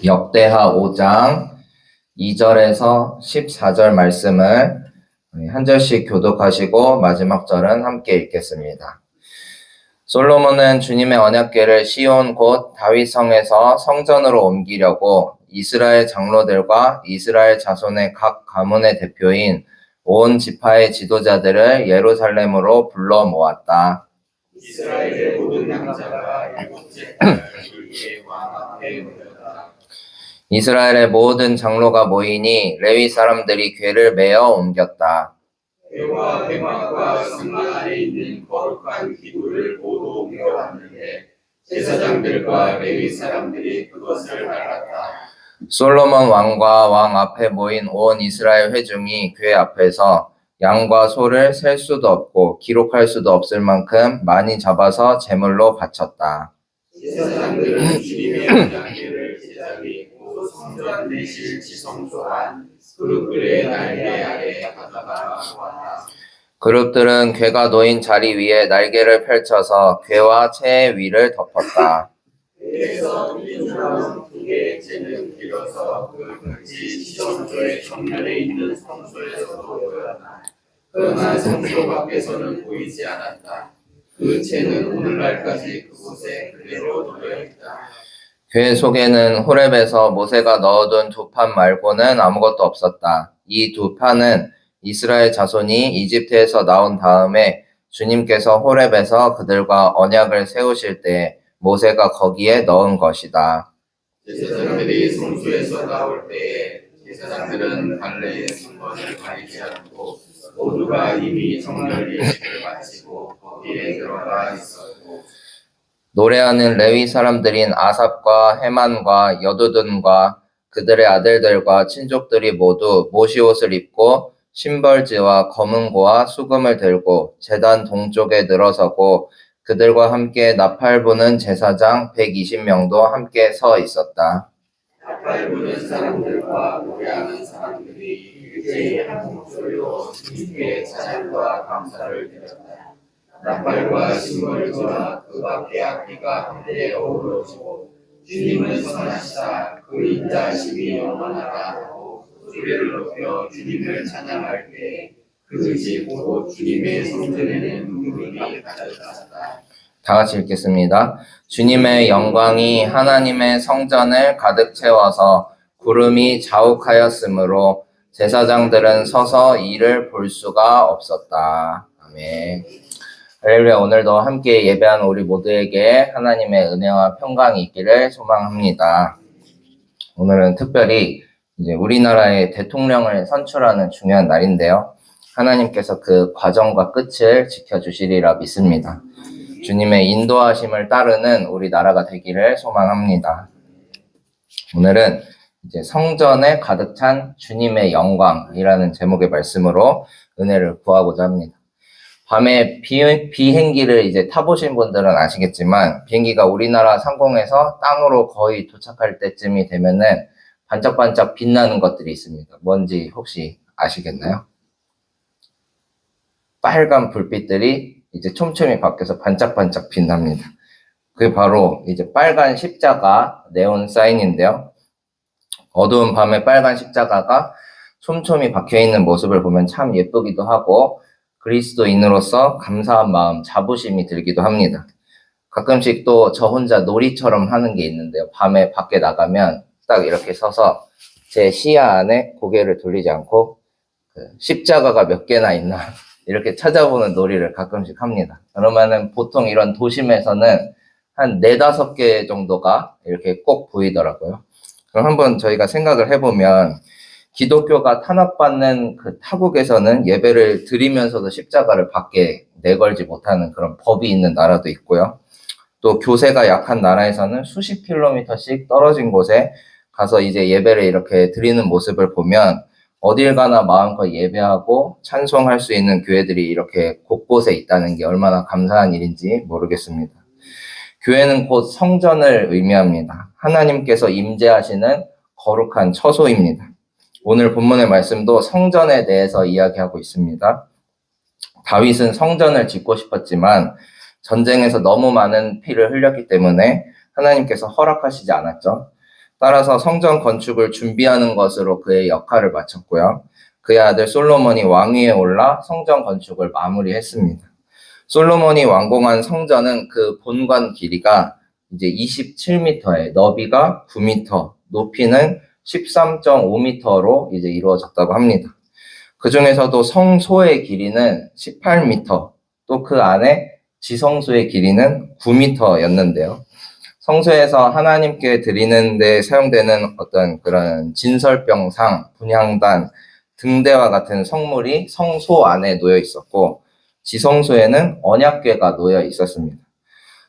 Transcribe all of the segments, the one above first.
역대하 5장 2절에서 14절 말씀을 한 절씩 교독하시고 마지막 절은 함께 읽겠습니다. 솔로몬은 주님의 언약궤를 시온 곧 다윗성에서 성전으로 옮기려고 이스라엘 장로들과 이스라엘 자손의 각 가문의 대표인 온 지파의 지도자들을 예루살렘으로 불러 모았다. 이스라엘의 모든 양자가 일곱째 달을 위해 왕 앞에 모였다. 이스라엘의 모든 장로가 모이니 레위 사람들이 궤를 메어 옮겼다. 궤와 회막과 성막 안에 있는 거룩한 기구를 모두 옮겨왔는데 제사장들과 레위 사람들이 그것을 갈랐다. 솔로몬 왕과 왕 앞에 모인 온 이스라엘 회중이 궤 앞에서 양과 소를 셀 수도 없고 기록할 수도 없을 만큼 많이 잡아서 제물로 바쳤다. 제사장들은 주님의 언약궤를 제자리 곧 성전 내실 지성소한 그룹들의 날개 아래 가져다 놓았다. 그룹들은 궤가 놓인 자리 위에 날개를 펼쳐서 궤와 채의 위를 덮었다. 궤에서 민주랑 두 개의 채는 길어서 그 끝이 지성소의 정면에 있는 성소에서도 보였다. 그러나 성소 밖에서는 보이지 않았다. 그 채는 오늘날까지 그곳에 그대로 놓여 있다. 궤 속에는 호렙에서 모세가 넣어둔 두 판 말고는 아무것도 없었다. 이 두 판은 이스라엘 자손이 이집트에서 나온 다음에 주님께서 호렙에서 그들과 언약을 세우실 때 모세가 거기에 넣은 것이다. 제사장들이 성소에서 나올 때에 제사장들은 갈래의 순번을 가리지 않고 모두가 이미 정결 예식을 마치고 거기에 들어가 있었고 노래하는 레위 사람들인 아삽과 헤만과 여두둔과 그들의 아들들과 친족들이 모두 모시옷을 입고 신벌지와 검은고와 수금을 들고 제단 동쪽에 늘어서고 그들과 함께 나팔 부는 제사장 120명도 함께 서 있었다. 나팔 부는 사람들과 노래하는 사람들이 일제히 한 목소리로 주님께 찬양과 감사를 드렸다. 나팔과 신벌지와 그 밖의 악기가 함께 어우러지고 주님은 선하시다 그 인자하심이 영원하다 하고 소리를 높여 주님을 찬양할 때 그 집 곧 주님의 성전에는 구름이 가득하다. 다 같이 읽겠습니다. 주님의 영광이 하나님의 성전을 가득 채워서 구름이 자욱하였으므로 제사장들은 서서 이를 볼 수가 없었다. 아멘. 할렐루야. 오늘도 함께 예배하는 우리 모두에게 하나님의 은혜와 평강이 있기를 소망합니다. 오늘은 특별히 이제 우리나라의 대통령을 선출하는 중요한 날인데요. 하나님께서 그 과정과 끝을 지켜주시리라 믿습니다. 주님의 인도하심을 따르는 우리나라가 되기를 소망합니다. 오늘은 이제 성전에 가득 찬 주님의 영광이라는 제목의 말씀으로 은혜를 구하고자 합니다. 밤에 비행기를 이제 타보신 분들은 아시겠지만 비행기가 우리나라 상공에서 땅으로 거의 도착할 때쯤이 되면은 반짝반짝 빛나는 것들이 있습니다. 뭔지 혹시 아시겠나요? 빨간 불빛들이 이제 촘촘히 바뀌어서 반짝반짝 빛납니다. 그게 바로 이제 빨간 십자가 네온 사인인데요. 어두운 밤에 빨간 십자가가 촘촘히 박혀있는 모습을 보면 참 예쁘기도 하고 그리스도인으로서 감사한 마음, 자부심이 들기도 합니다. 가끔씩 또 저 혼자 놀이처럼 하는 게 있는데요. 밤에 밖에 나가면 딱 이렇게 서서 제 시야 안에 고개를 돌리지 않고 십자가가 몇 개나 있나 이렇게 찾아보는 놀이를 가끔씩 합니다. 그러면은 보통 이런 도심에서는 한 4-5개 정도가 이렇게 꼭 보이더라고요. 그럼 한번 저희가 생각을 해보면 기독교가 탄압받는 그 타국에서는 예배를 드리면서도 십자가를 밖에 내걸지 못하는 그런 법이 있는 나라도 있고요. 또 교세가 약한 나라에서는 수십 킬로미터씩 떨어진 곳에 가서 이제 예배를 이렇게 드리는 모습을 보면 어딜 가나 마음껏 예배하고 찬송할 수 있는 교회들이 이렇게 곳곳에 있다는 게 얼마나 감사한 일인지 모르겠습니다. 교회는 곧 성전을 의미합니다. 하나님께서 임재하시는 거룩한 처소입니다. 오늘 본문의 말씀도 성전에 대해서 이야기하고 있습니다. 다윗은 성전을 짓고 싶었지만 전쟁에서 너무 많은 피를 흘렸기 때문에 하나님께서 허락하시지 않았죠. 따라서 성전 건축을 준비하는 것으로 그의 역할을 마쳤고요. 그의 아들 솔로몬이 왕위에 올라 성전 건축을 마무리했습니다. 솔로몬이 완공한 성전은 그 본관 길이가 이제 27m에 너비가 9m, 높이는 13.5m로 이제 이루어졌다고 합니다. 그 중에서도 성소의 길이는 18m, 또 그 안에 지성소의 길이는 9m였는데요. 성소에서 하나님께 드리는 데 사용되는 어떤 그런 진설병상, 분향단, 등대와 같은 성물이 성소 안에 놓여 있었고, 지성소에는 언약궤가 놓여 있었습니다.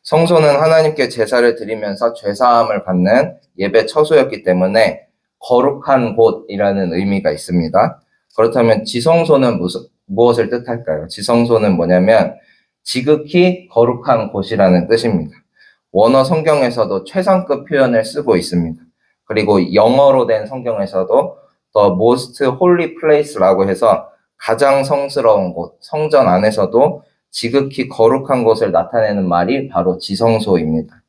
성소는 하나님께 제사를 드리면서 죄사함을 받는 예배 처소였기 때문에 거룩한 곳이라는 의미가 있습니다. 그렇다면 지성소는 무엇을 뜻할까요? 지성소는 뭐냐면 지극히 거룩한 곳이라는 뜻입니다. 원어 성경에서도 최상급 표현을 쓰고 있습니다. 그리고 영어로 된 성경에서도 The Most Holy Place라고 해서 가장 성스러운 곳, 성전 안에서도 지극히 거룩한 곳을 나타내는 말이 바로 지성소입니다.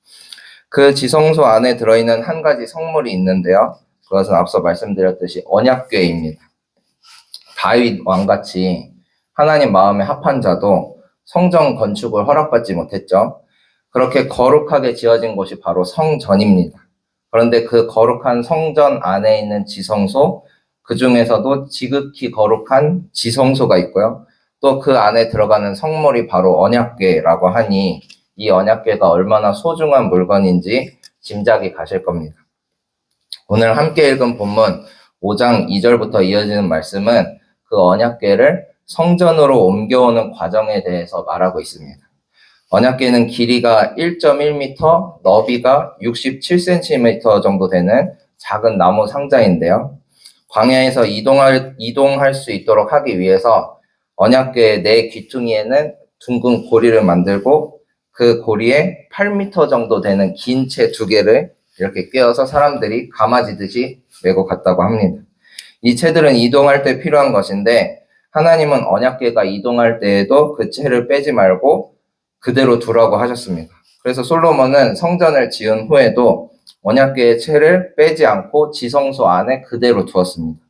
그 지성소 안에 들어있는 한 가지 성물이 있는데요. 그것은 앞서 말씀드렸듯이 언약궤입니다. 다윗 왕같이 하나님 마음에 합한 자도 성전 건축을 허락받지 못했죠. 그렇게 거룩하게 지어진 곳이 바로 성전입니다. 그런데 그 거룩한 성전 안에 있는 지성소, 그 중에서도 지극히 거룩한 지성소가 있고요. 또 그 안에 들어가는 성물이 바로 언약궤라고 하니 이 언약궤가 얼마나 소중한 물건인지 짐작이 가실 겁니다. 오늘 함께 읽은 본문 5장 2절부터 이어지는 말씀은 그 언약궤를 성전으로 옮겨오는 과정에 대해서 말하고 있습니다. 언약궤는 길이가 1.1m, 너비가 67cm 정도 되는 작은 나무 상자인데요. 광야에서 이동할 수 있도록 하기 위해서 언약궤의 네 귀퉁이에는 둥근 고리를 만들고 그 고리에 8m 정도 되는 긴 채 두 개를 이렇게 꿰어서 사람들이 가마지듯이 메고 갔다고 합니다. 이 채들은 이동할 때 필요한 것인데 하나님은 언약궤가 이동할 때에도 그 채를 빼지 말고 그대로 두라고 하셨습니다. 그래서 솔로몬은 성전을 지은 후에도 언약궤의 채를 빼지 않고 지성소 안에 그대로 두었습니다.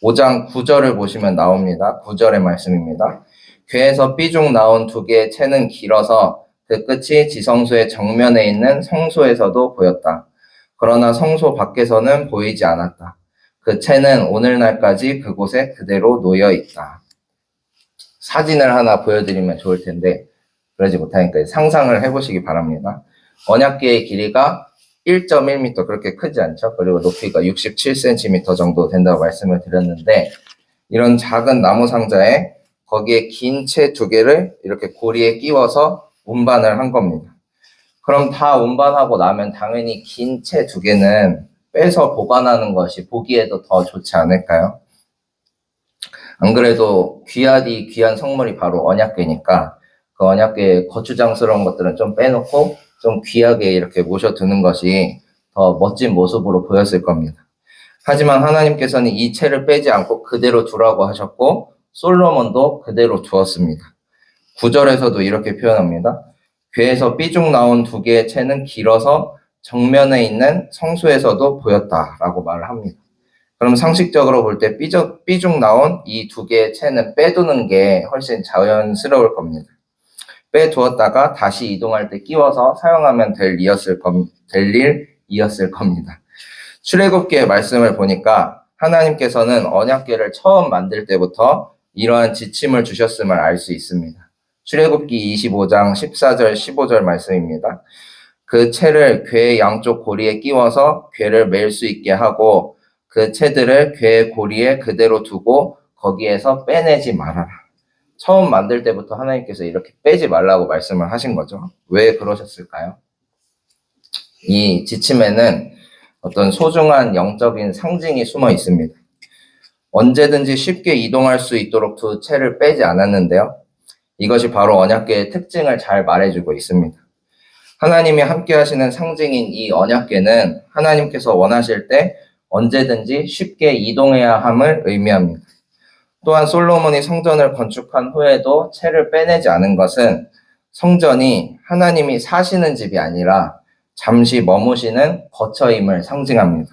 5장 9절을 보시면 나옵니다. 9절의 말씀입니다. 궤에서 삐죽 나온 두 개의 채는 길어서 그 끝이 지성소의 정면에 있는 성소에서도 보였다. 그러나 성소 밖에서는 보이지 않았다. 그 채는 오늘날까지 그곳에 그대로 놓여 있다. 사진을 하나 보여드리면 좋을 텐데 그러지 못하니까 상상을 해보시기 바랍니다. 언약궤의 길이가 1.1m, 그렇게 크지 않죠? 그리고 높이가 67cm 정도 된다고 말씀을 드렸는데 이런 작은 나무 상자에 거기에 긴 채 두 개를 이렇게 고리에 끼워서 운반을 한 겁니다. 그럼 다 운반하고 나면 당연히 긴 채 두 개는 빼서 보관하는 것이 보기에도 더 좋지 않을까요? 안 그래도 귀한 성물이 바로 언약궤니까 그 언약궤의 거추장스러운 것들은 좀 빼놓고 좀 귀하게 이렇게 모셔두는 것이 더 멋진 모습으로 보였을 겁니다. 하지만 하나님께서는 이 채를 빼지 않고 그대로 두라고 하셨고 솔로몬도 그대로 두었습니다. 9절에서도 이렇게 표현합니다. 궤에서 삐죽 나온 두 개의 채는 길어서 정면에 있는 성소에서도 보였다라고 말을 합니다. 그럼 상식적으로 볼 때 삐죽 나온 이 두 개의 채는 빼두는 게 훨씬 자연스러울 겁니다. 빼두었다가 다시 이동할 때 끼워서 사용하면 될 일이었을 겁니다. 출애굽기의 말씀을 보니까 하나님께서는 언약궤를 처음 만들 때부터 이러한 지침을 주셨음을 알 수 있습니다. 출애굽기 25장 14절 15절 말씀입니다. 그 채를 궤의 양쪽 고리에 끼워서 궤를 맬 수 있게 하고 그 채들을 궤의 고리에 그대로 두고 거기에서 빼내지 말아라. 처음 만들 때부터 하나님께서 이렇게 빼지 말라고 말씀을 하신 거죠. 왜 그러셨을까요? 이 지침에는 어떤 소중한 영적인 상징이 숨어 있습니다. 언제든지 쉽게 이동할 수 있도록 두 채를 빼지 않았는데요. 이것이 바로 언약궤의 특징을 잘 말해주고 있습니다. 하나님이 함께 하시는 상징인 이 언약궤는 하나님께서 원하실 때 언제든지 쉽게 이동해야 함을 의미합니다. 또한 솔로몬이 성전을 건축한 후에도 채를 빼내지 않은 것은 성전이 하나님이 사시는 집이 아니라 잠시 머무시는 거처임을 상징합니다.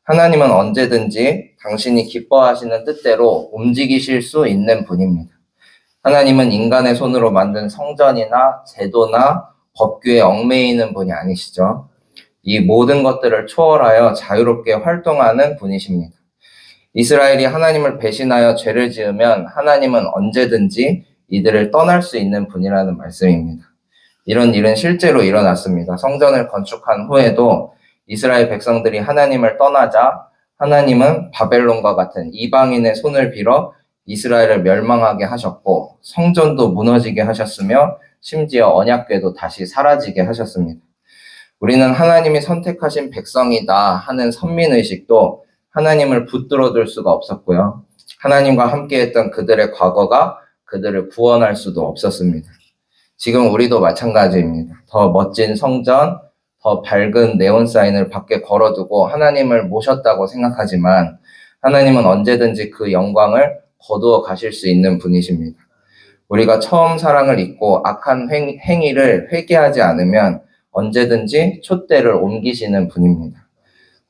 하나님은 언제든지 당신이 기뻐하시는 뜻대로 움직이실 수 있는 분입니다. 하나님은 인간의 손으로 만든 성전이나 제도나 법규에 얽매이는 분이 아니시죠. 이 모든 것들을 초월하여 자유롭게 활동하는 분이십니다. 이스라엘이 하나님을 배신하여 죄를 지으면 하나님은 언제든지 이들을 떠날 수 있는 분이라는 말씀입니다. 이런 일은 실제로 일어났습니다. 성전을 건축한 후에도 이스라엘 백성들이 하나님을 떠나자 하나님은 바벨론과 같은 이방인의 손을 빌어 이스라엘을 멸망하게 하셨고 성전도 무너지게 하셨으며 심지어 언약궤도 다시 사라지게 하셨습니다. 우리는 하나님이 선택하신 백성이다 하는 선민의식도 하나님을 붙들어둘 수가 없었고요. 하나님과 함께했던 그들의 과거가 그들을 구원할 수도 없었습니다. 지금 우리도 마찬가지입니다. 더 멋진 성전, 더 밝은 네온사인을 밖에 걸어두고 하나님을 모셨다고 생각하지만 하나님은 언제든지 그 영광을 거두어 가실 수 있는 분이십니다. 우리가 처음 사랑을 잊고 악한 행위를 회개하지 않으면 언제든지 촛대를 옮기시는 분입니다.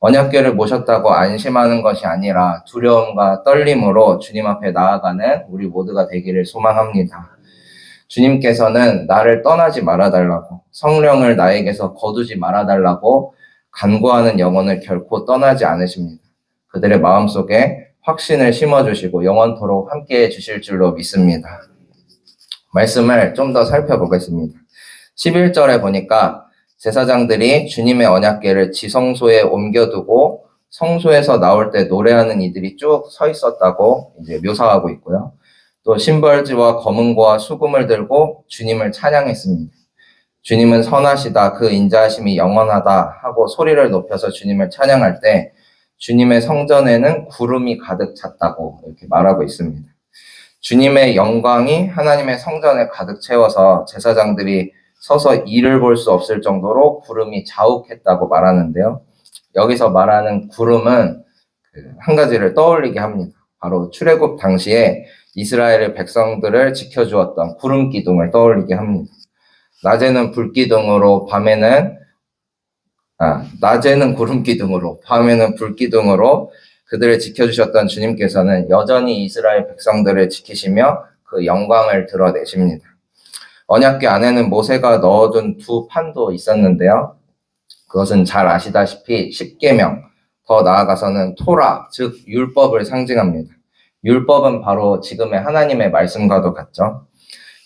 언약궤를 모셨다고 안심하는 것이 아니라 두려움과 떨림으로 주님 앞에 나아가는 우리 모두가 되기를 소망합니다. 주님께서는 나를 떠나지 말아달라고, 성령을 나에게서 거두지 말아달라고 간구하는 영혼을 결코 떠나지 않으십니다. 그들의 마음속에 확신을 심어주시고 영원토록 함께해 주실 줄로 믿습니다. 말씀을 좀 더 살펴보겠습니다. 11절에 보니까 제사장들이 주님의 언약궤를 지성소에 옮겨두고 성소에서 나올 때 노래하는 이들이 쭉 서 있었다고 이제 묘사하고 있고요. 또 심벌지와 검은고와 수금을 들고 주님을 찬양했습니다. 주님은 선하시다, 그 인자하심이 영원하다 하고 소리를 높여서 주님을 찬양할 때 주님의 성전에는 구름이 가득 찼다고 이렇게 말하고 있습니다. 주님의 영광이 하나님의 성전에 가득 채워서 제사장들이 서서 이를 볼 수 없을 정도로 구름이 자욱했다고 말하는데요. 여기서 말하는 구름은 한 가지를 떠올리게 합니다. 바로 출애굽 당시에 이스라엘의 백성들을 지켜주었던 구름 기둥을 떠올리게 합니다. 낮에는 불기둥으로 낮에는 구름 기둥으로 밤에는 불기둥으로 그들을 지켜주셨던 주님께서는 여전히 이스라엘 백성들을 지키시며 그 영광을 드러내십니다. 언약궤 안에는 모세가 넣어둔 두 판도 있었는데요. 그것은 잘 아시다시피 십계명, 더 나아가서는 토라, 즉 율법을 상징합니다. 율법은 바로 지금의 하나님의 말씀과도 같죠.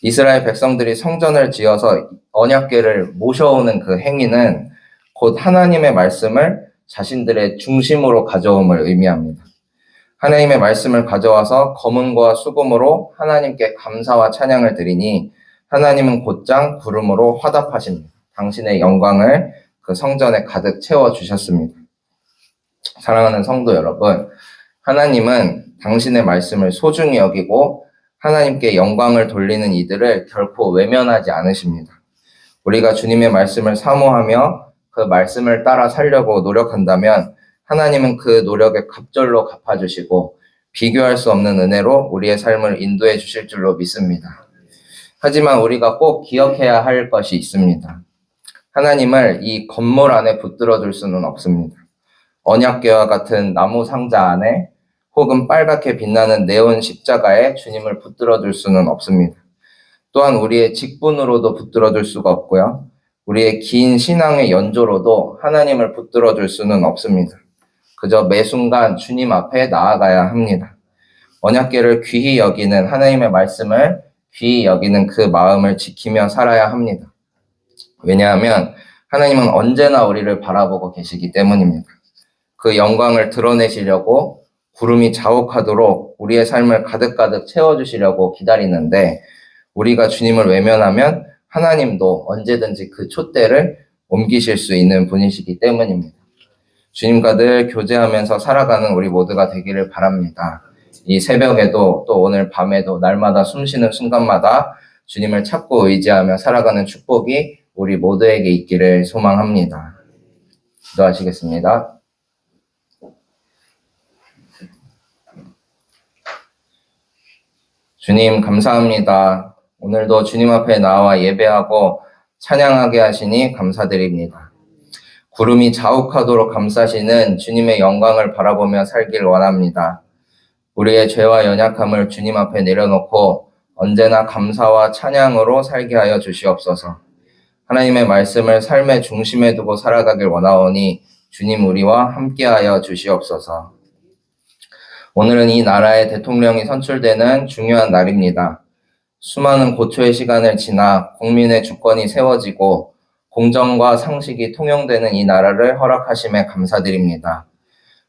이스라엘 백성들이 성전을 지어서 언약궤를 모셔오는 그 행위는 곧 하나님의 말씀을 자신들의 중심으로 가져옴을 의미합니다. 하나님의 말씀을 가져와서 검은고와 수금으로 하나님께 감사와 찬양을 드리니 하나님은 곧장 구름으로 화답하십니다. 당신의 영광을 그 성전에 가득 채워주셨습니다. 사랑하는 성도 여러분, 하나님은 당신의 말씀을 소중히 여기고 하나님께 영광을 돌리는 이들을 결코 외면하지 않으십니다. 우리가 주님의 말씀을 사모하며 그 말씀을 따라 살려고 노력한다면 하나님은 그 노력에 갑절로 갚아주시고 비교할 수 없는 은혜로 우리의 삶을 인도해 주실 줄로 믿습니다. 하지만 우리가 꼭 기억해야 할 것이 있습니다. 하나님을 이 건물 안에 붙들어 둘 수는 없습니다. 언약궤와 같은 나무 상자 안에 혹은 빨갛게 빛나는 네온 십자가에 주님을 붙들어 둘 수는 없습니다. 또한 우리의 직분으로도 붙들어 둘 수가 없고요. 우리의 긴 신앙의 연조로도 하나님을 붙들어 둘 수는 없습니다. 그저 매 순간 주님 앞에 나아가야 합니다. 언약궤를 귀히 여기는 하나님의 말씀을 귀히 여기는 그 마음을 지키며 살아야 합니다. 왜냐하면 하나님은 언제나 우리를 바라보고 계시기 때문입니다. 그 영광을 드러내시려고 구름이 자욱하도록 우리의 삶을 가득가득 채워주시려고 기다리는데 우리가 주님을 외면하면 하나님도 언제든지 그 촛대를 옮기실 수 있는 분이시기 때문입니다. 주님과 늘 교제하면서 살아가는 우리 모두가 되기를 바랍니다. 이 새벽에도 또 오늘 밤에도 날마다 숨쉬는 순간마다 주님을 찾고 의지하며 살아가는 축복이 우리 모두에게 있기를 소망합니다. 기도하시겠습니다. 주님 감사합니다. 오늘도 주님 앞에 나와 예배하고 찬양하게 하시니 감사드립니다. 구름이 자욱하도록 감싸시는 주님의 영광을 바라보며 살길 원합니다. 우리의 죄와 연약함을 주님 앞에 내려놓고 언제나 감사와 찬양으로 살게 하여 주시옵소서. 하나님의 말씀을 삶의 중심에 두고 살아가길 원하오니 주님 우리와 함께하여 주시옵소서. 오늘은 이 나라의 대통령이 선출되는 중요한 날입니다. 수많은 고초의 시간을 지나 국민의 주권이 세워지고 공정과 상식이 통용되는 이 나라를 허락하심에 감사드립니다.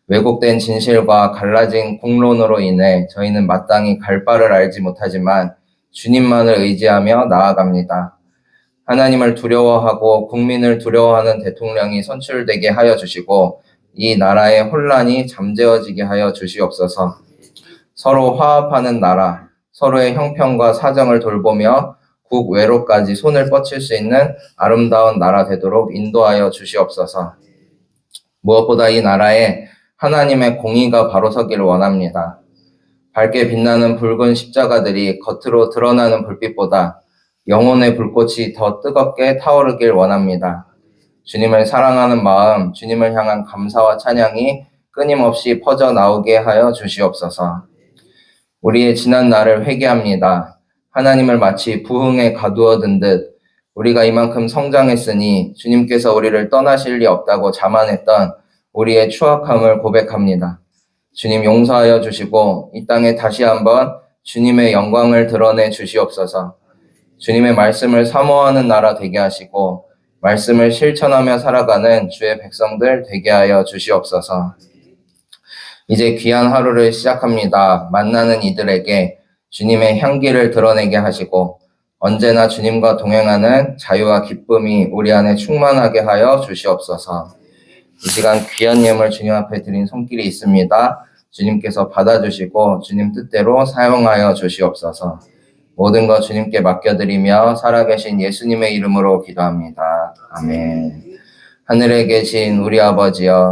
왜곡된 진실과 갈라진 공론으로 인해 저희는 마땅히 갈 바를 알지 못하지만 주님만을 의지하며 나아갑니다. 하나님을 두려워하고 국민을 두려워하는 대통령이 선출되게 하여 주시고 이 나라의 혼란이 잠재워지게 하여 주시옵소서. 서로 화합하는 나라, 서로의 형편과 사정을 돌보며 국외로까지 손을 뻗칠 수 있는 아름다운 나라 되도록 인도하여 주시옵소서. 무엇보다 이 나라에 하나님의 공의가 바로 서기를 원합니다. 밝게 빛나는 붉은 십자가들이 겉으로 드러나는 불빛보다 영혼의 불꽃이 더 뜨겁게 타오르길 원합니다. 주님을 사랑하는 마음, 주님을 향한 감사와 찬양이 끊임없이 퍼져나오게 하여 주시옵소서. 우리의 지난 날을 회개합니다. 하나님을 마치 부흥에 가두어둔 듯 우리가 이만큼 성장했으니 주님께서 우리를 떠나실 리 없다고 자만했던 우리의 추악함을 고백합니다. 주님 용서하여 주시고 이 땅에 다시 한번 주님의 영광을 드러내 주시옵소서. 주님의 말씀을 사모하는 나라 되게 하시고 말씀을 실천하며 살아가는 주의 백성들 되게 하여 주시옵소서. 이제 귀한 하루를 시작합니다. 만나는 이들에게 주님의 향기를 드러내게 하시고 언제나 주님과 동행하는 자유와 기쁨이 우리 안에 충만하게 하여 주시옵소서. 이 시간 귀한 예물 주님 앞에 드린 손길이 있습니다. 주님께서 받아주시고 주님 뜻대로 사용하여 주시옵소서. 모든 것 주님께 맡겨드리며 살아계신 예수님의 이름으로 기도합니다. 아멘. 하늘에 계신 우리 아버지여